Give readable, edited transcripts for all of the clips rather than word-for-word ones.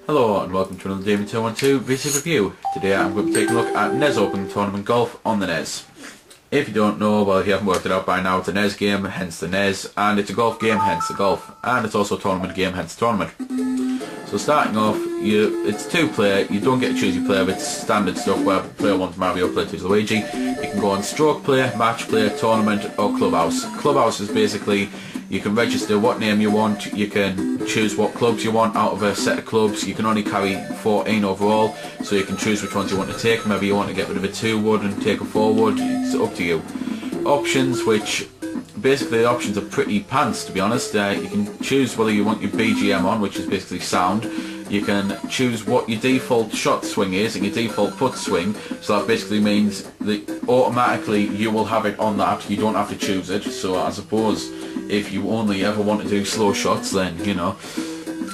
Hello and welcome to another Damien 212 VC review. Today I'm going to take a look at NES Open Tournament Golf on the NES. If you don't know, well, if you haven't worked it out by now, it's a NES game, hence the NES, and it's a golf game, hence the golf, and it's also a tournament game, hence the tournament. So starting off, it's two-player, you don't get to choose your player, it's standard stuff where player 1's Mario, player 2's Luigi. You can go on stroke play, match play, tournament, or clubhouse. Clubhouse is basically, you can register what name you want, you can choose what clubs you want out of a set of clubs. You can only carry 14 overall, so you can choose which ones you want to take. Maybe you want to get rid of a 2-wood and take a 4-wood, it's up to you. Options, which basically the options are pretty pants, to be honest. You can choose whether you want your BGM on, which is basically sound. You can choose what your default shot swing is and your default putt swing, so that basically means that automatically you will have it on that, you don't have to choose it. So I suppose if you only ever want to do slow shots, then you know.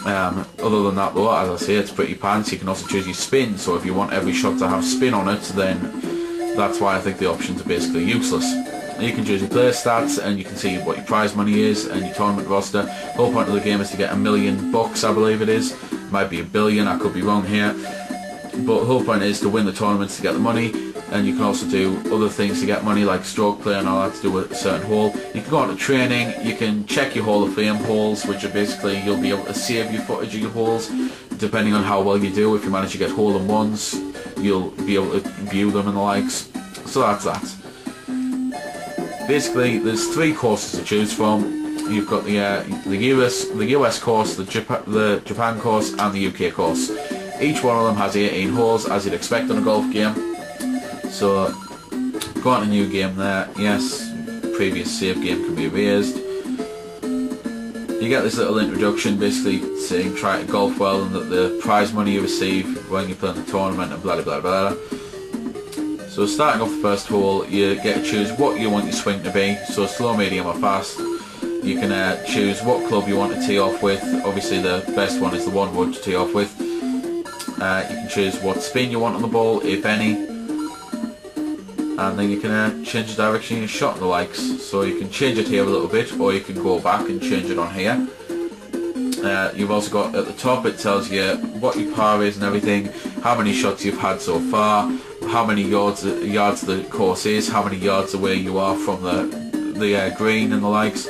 Other than that though, as I say, it's pretty pants. You can also choose your spin, so if you want every shot to have spin on it, then that's why I think the options are basically useless. You can choose your player stats and you can see what your prize money is and your tournament roster. The whole point of the game is to get $1 million, I believe it is. Might be $1 billion, I could be wrong here. But the whole point is to win the tournaments to get the money, and you can also do other things to get money like stroke play and all that to do with a certain hole. You can go on to training, you can check your Hall of Fame holes, which are basically you'll be able to save your footage of your holes depending on how well you do. If you manage to get hole-in-ones, you'll be able to view them and the likes. So that's that. Basically, there's 3 courses to choose from. You've got the US course, the Japan course, and the UK course. Each one of them has 18 holes, as you'd expect on a golf game. So, go on to new game there. Yes, previous save game can be erased. You get this little introduction, basically saying try to golf well and that the prize money you receive when you play in the tournament and blah blah blah. So starting off the first hole, you get to choose what you want your swing to be, so slow, medium or fast. You can choose what club you want to tee off with. Obviously the best one is the 1-wood to tee off with. You can choose what spin you want on the ball, if any. And then you can change the direction of your shot and the likes. So you can change it here a little bit, or you can go back and change it on here. You've also got at the top, it tells you what your par is and everything, how many shots you've had so far, how many yards the course is, how many yards away you are from the green and the likes,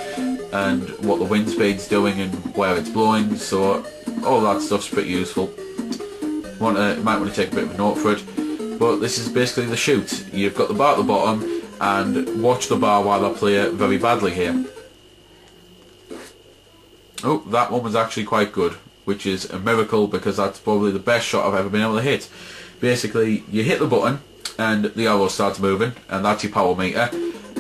and what the wind speed's doing and where it's blowing. So all that stuff's pretty useful. You might want to take a bit of a note for it. But this is basically the shoot. You've got the bar at the bottom, and watch the bar while I play it very badly here. Oh, that one was actually quite good, which is a miracle because that's probably the best shot I've ever been able to hit. Basically, you hit the button and the arrow starts moving, and that's your power meter.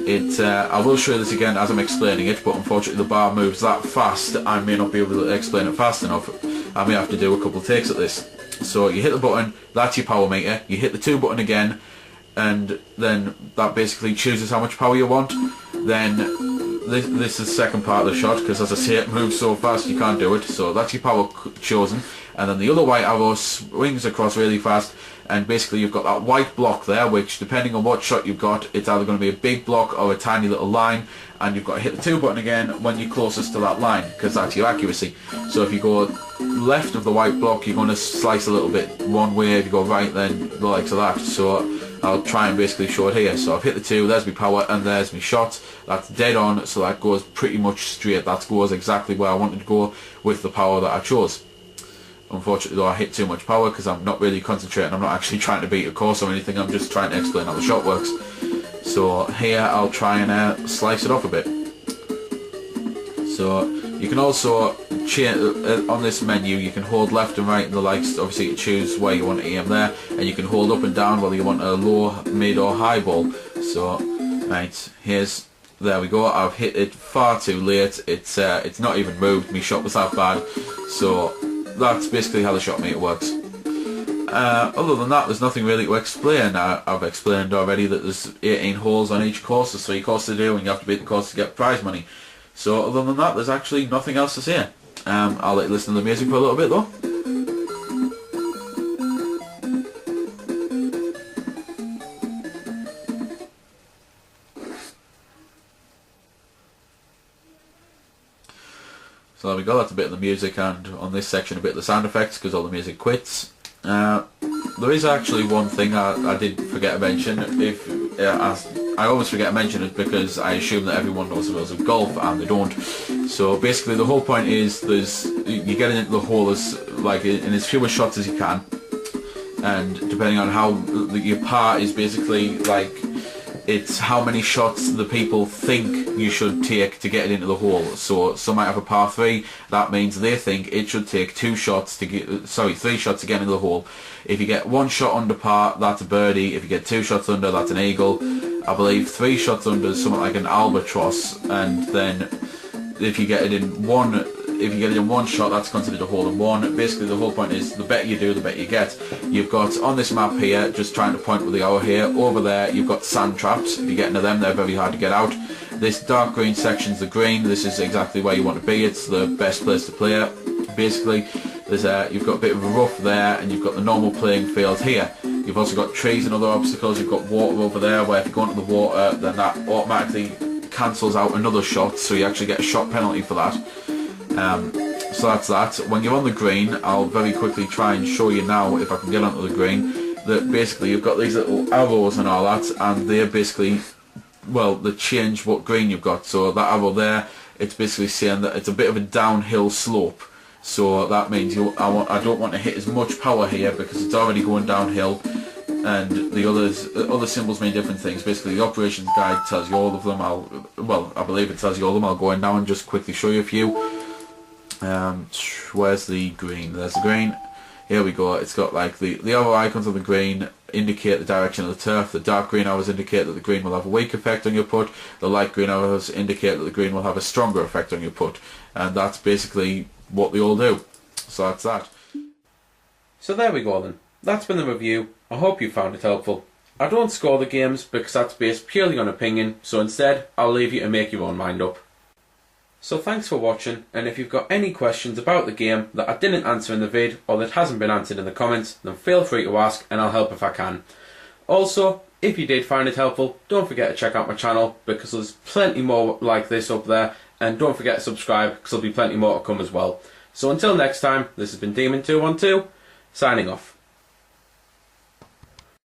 I will show you this again as I'm explaining it, but unfortunately the bar moves that fast, I may not be able to explain it fast enough. I may have to do a couple of takes at this. So you hit the button, that's your power meter, you hit the 2 button again, and then that basically chooses how much power you want. Then this is the second part of the shot, because as I say, it moves so fast you can't do it. So that's your power chosen, and then the other white arrow swings across really fast, and basically you've got that white block there, which depending on what shot you've got, it's either going to be a big block or a tiny little line, and you've got to hit the 2 button again when you're closest to that line, because that's your accuracy. So if you go left of the white block, you're going to slice a little bit one way. If you go right, then the likes of that. So I'll try and basically show it here. So I've hit the 2, there's my power, and there's my shot. That's dead on, so that goes pretty much straight. That goes exactly where I wanted to go with the power that I chose. Unfortunately though, I hit too much power because I'm not really concentrating. I'm not actually trying to beat a course or anything, I'm just trying to explain how the shot works. So here I'll try and slice it off a bit. So you can also change on this menu, you can hold left and right and the likes, obviously to choose where you want to aim there, and you can hold up and down whether you want a low, mid or high ball. So right, there we go. I've hit it far too late. It's not even moved. My shot was that bad. So that's basically how the shot meter works. Other than that, there's nothing really to explain. I've explained already that there's 18 holes on each course. There's 3 courses to do, and you have to beat the course to get prize money. So other than that, there's actually nothing else to say. I'll let you listen to the music for a little bit though. So there we go, that's a bit of the music, and on this section a bit of the sound effects because all the music quits. There is actually one thing I did forget to mention. I always forget to mention it because I assume that everyone knows the rules of golf, and they don't. So basically the whole point is you get into the hole in as few shots as you can, and depending on how your par is basically like, it's how many shots the people think you should take to get it into the hole. So some might have a par 3, that means they think it should take 3 shots to get into the hole. If you get 1 shot under par, that's a birdie. If you get 2 shots under, that's an eagle. I believe 3 shots under is something like an albatross, and then if you get it in one shot, that's considered a hole in one. Basically the whole point is the better you do, the better you get. You've got on this map here, just trying to point with the arrow here, over there you've got sand traps. If you get into them, they're very hard to get out. This dark green section's the green. This is exactly where you want to be. It's the best place to play it. Basically you've got a bit of a rough there, and you've got the normal playing field here. You've also got trees and other obstacles. You've got water over there, where if you go into the water, then that automatically cancels out another shot, so you actually get a shot penalty for that. So that's that. When you're on the green, I'll very quickly try and show you now, if I can get onto the green, that basically you've got these little arrows and all that, and they're basically, well, they change what green you've got. So that arrow there, it's basically saying that it's a bit of a downhill slope. So that means I don't want to hit as much power here because it's already going downhill, and the other symbols mean different things. Basically the operations guide tells you all of them. I believe it tells you all of them. I'll go in now and just quickly show you a few. Where's the green? There's the green. Here we go. It's got like the arrow icons on the green indicate the direction of the turf. The dark green arrows indicate that the green will have a weak effect on your putt. The light green arrows indicate that the green will have a stronger effect on your putt. And that's basically what they all do. So that's that. So there we go then. That's been the review. I hope you found it helpful. I don't score the games because that's based purely on opinion, so instead I'll leave you to make your own mind up. So thanks for watching, and if you've got any questions about the game that I didn't answer in the vid, or that hasn't been answered in the comments, then feel free to ask and I'll help if I can. Also, if you did find it helpful, don't forget to check out my channel because there's plenty more like this up there, and don't forget to subscribe because there'll be plenty more to come as well. So until next time, this has been Demon212, signing off.